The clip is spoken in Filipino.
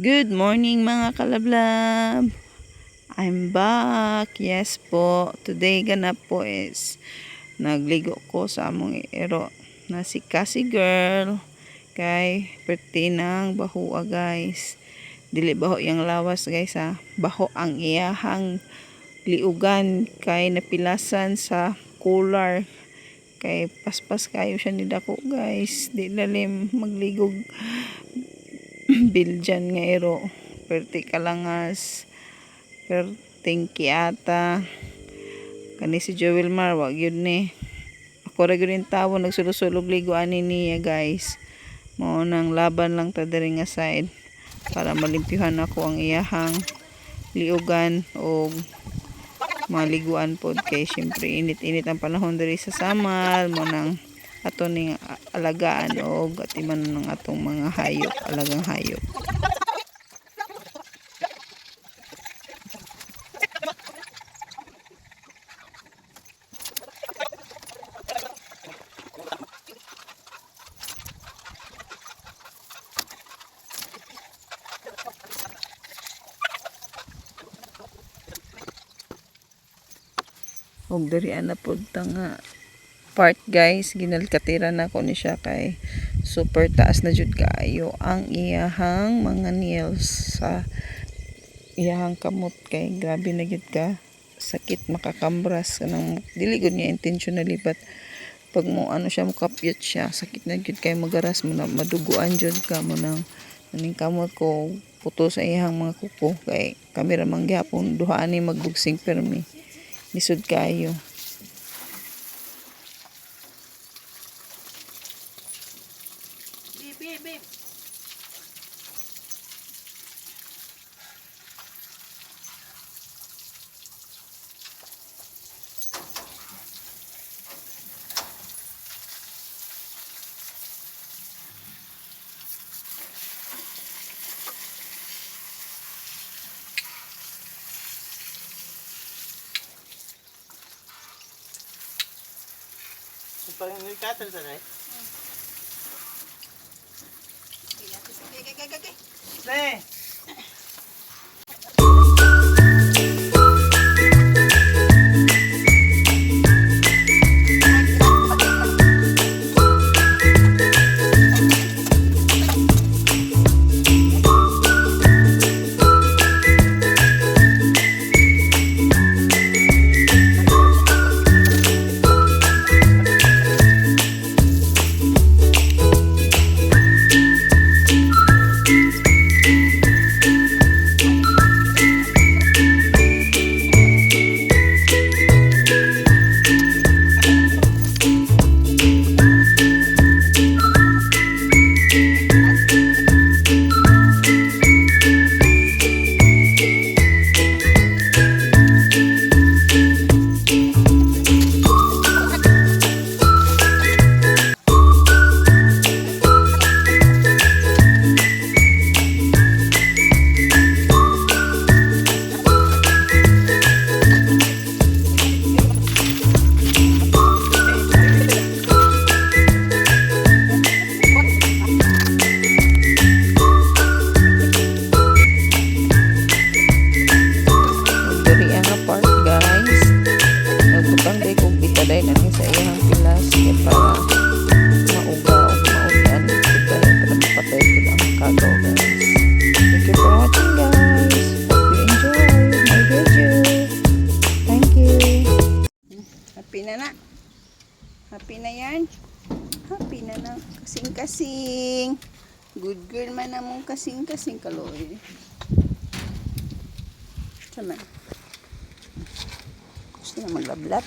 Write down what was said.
Good morning mga kalablab. I'm back. Yes po. Today ganap po is nagligo ko sa among ero na si Cassie girl kay perti ng bahua guys. Dili baho yang lawas guys ha. Baho ang iyahang liugan kay napilasan sa cooler. Kay paspas kayo siya ni dako guys. Di lalim magligog biljan nga ero perti kalangas perting kiata kani si Joel Mar wag yun ni ako ra gyud tawo nagsulog-sulog ligo ani niya guys mao nang laban lang ta diri nga side para malimpyuhan ako ang iyahang liugan o maliguan pod kay syempre init-init ang panahon diri sa summer mo nang ato ning alagaan og atiman ng atong mga hayop, alagang hayop. Og diri ana pod nga part guys, ginalkatira na ko ni siya kay super taas na jud kaayo ang iyahang mga nails sa iyahang kamot kay grabe na gid ka sakit makakambras kanang dili gud niya intentionally but pag mo ano siya mo kapyot siya sakit na gid kay magaras mo na maduguan jud ka mo nang aning kamot ko puto sa iyahang mga kuko kay kamera man gyapon duha ani magbugsing permi lisod kayo. Babe. Parang nilkatan sa na eh. Ne. Happy na yan. Happy na na. Kasing-kasing. Good girl man namong kasing-kasing kaloy. Sama. Gusto na maglablab.